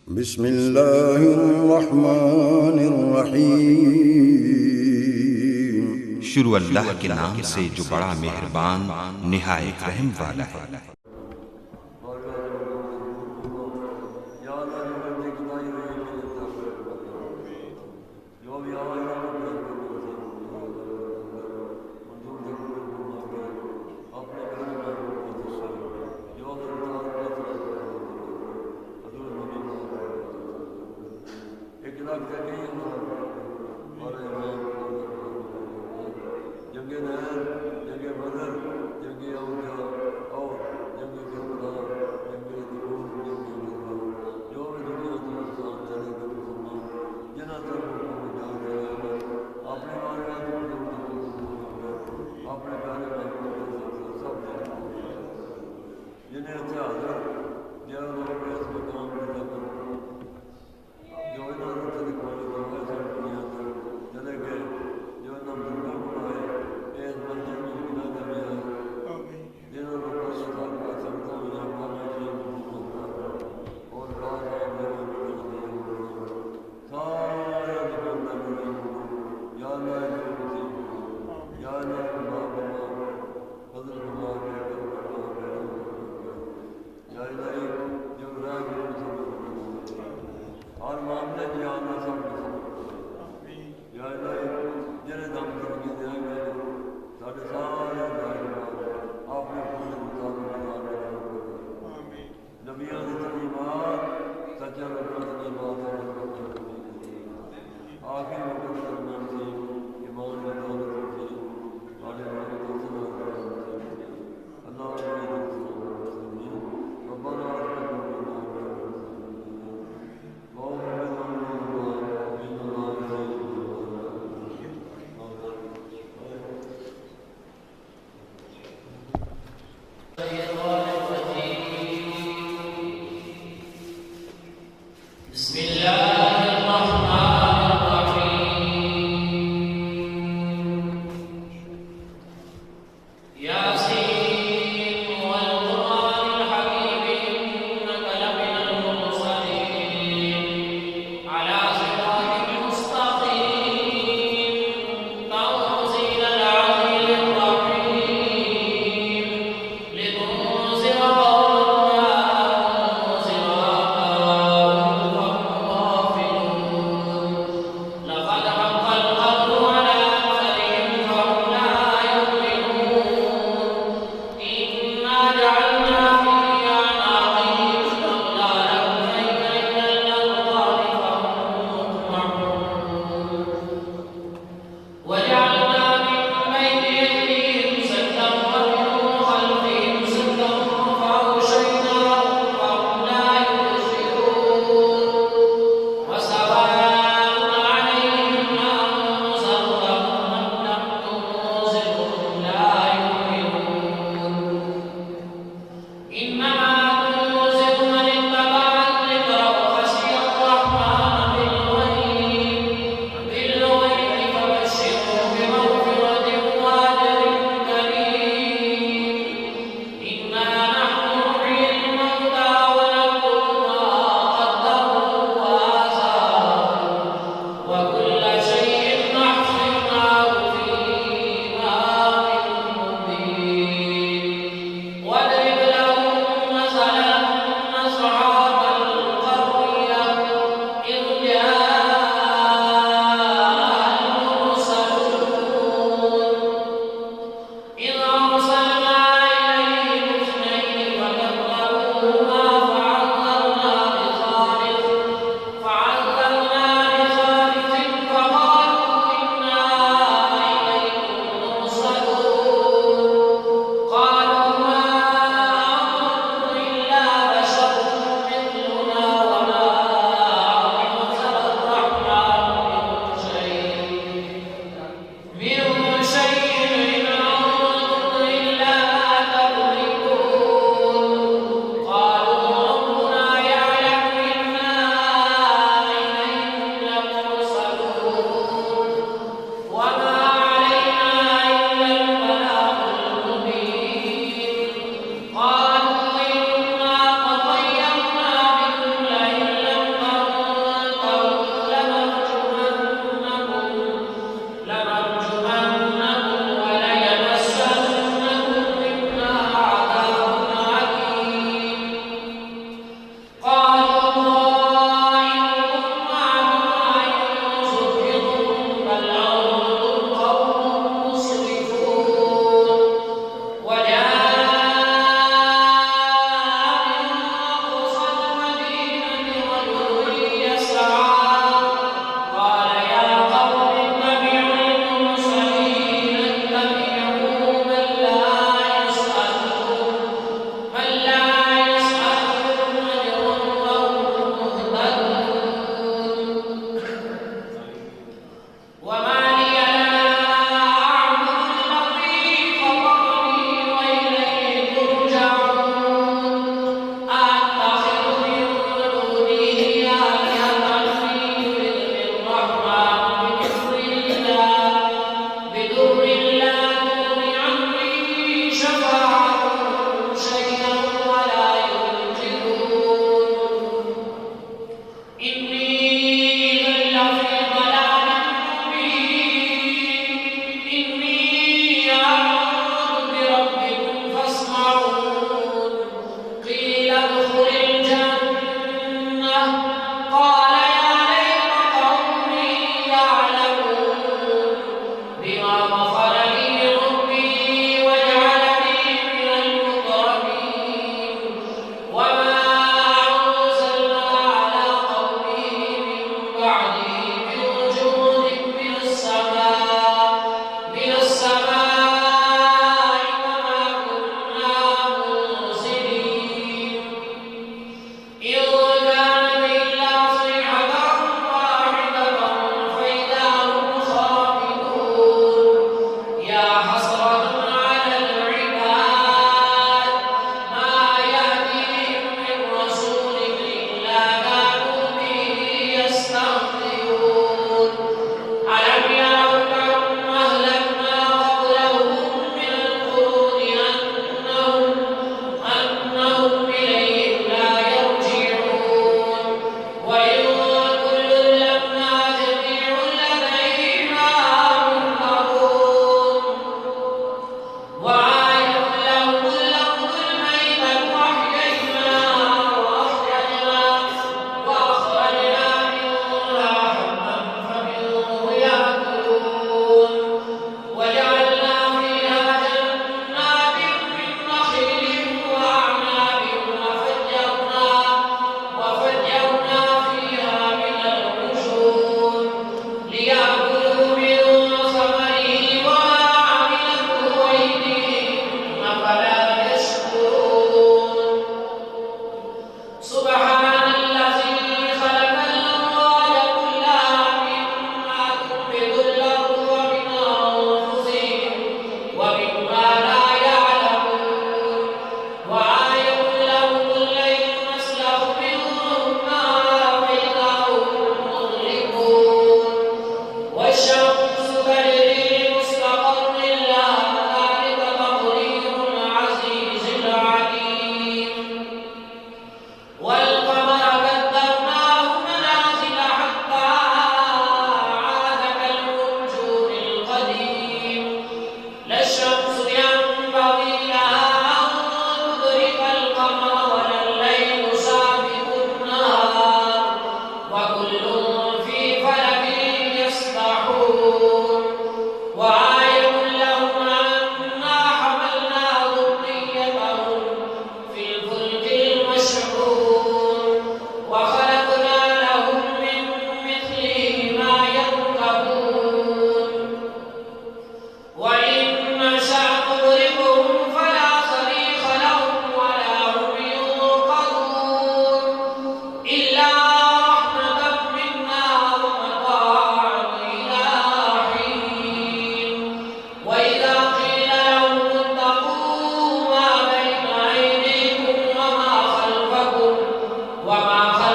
بسم اللہ الرحمن الرحیم۔ شروع اللہ کے نام سے جو بڑا مہربان نہایت رحم والا ہے۔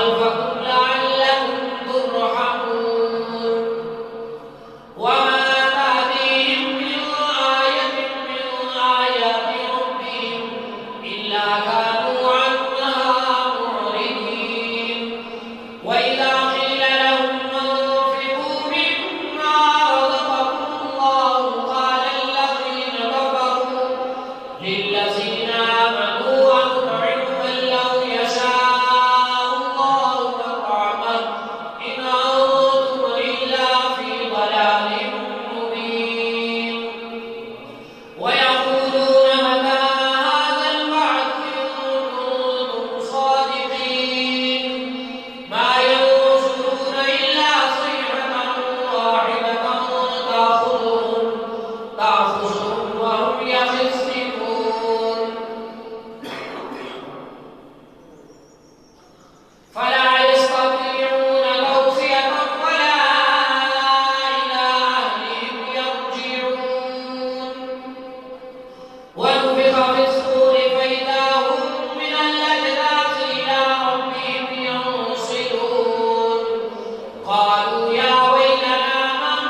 خلفكم لعلكم ترحمون وما تأتيهم من آية من آيات ربهم إلا كانوا عنها معرضين وإذا قيل لهم انفقوا مما رزقكم الله قال الذين كفروا للذين آمنوا أنطعم من لو يشاء الله أطعمه إن أنتم إلا في ضلال مبين ويقولون متى هذا الوعد إن كنتم صادقين ما ينظرون إلا صيحة واحدة تأخذهم وهم يخصمون فلا يستطيعون توصية ولا إلى أهلهم يرجعون ونفخ في الصور فإذا هم من الأجداث إلى ربهم ينصرون قالوا يا ويلنا من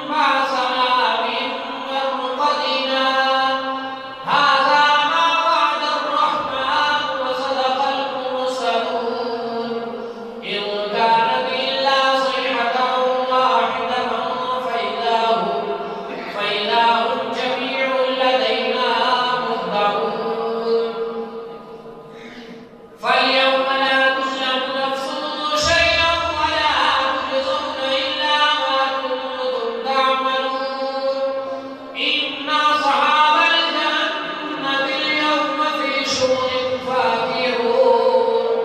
بعثنا من مرقدنا هذا ما وعد الرحمن وصدق المرسلون إن كانت إلا صيحة واحدة فإذا هم جميع لدينا مهضرون فاليوم لا تظلم نفس شيئا ولا تجزون إلا ما كنتم تعملون إن أصحاب الجنة اليوم في شغل فاكهون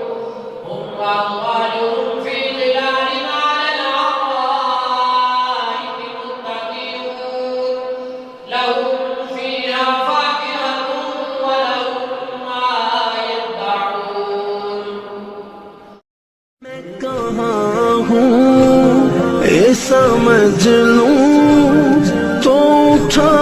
هم وأموالهم في ظلال على الأرائك متكئون لهم فيها فاكهة ولهم ما يدعون मैं कहाँ हूँ ये समझ लूँ तो उठा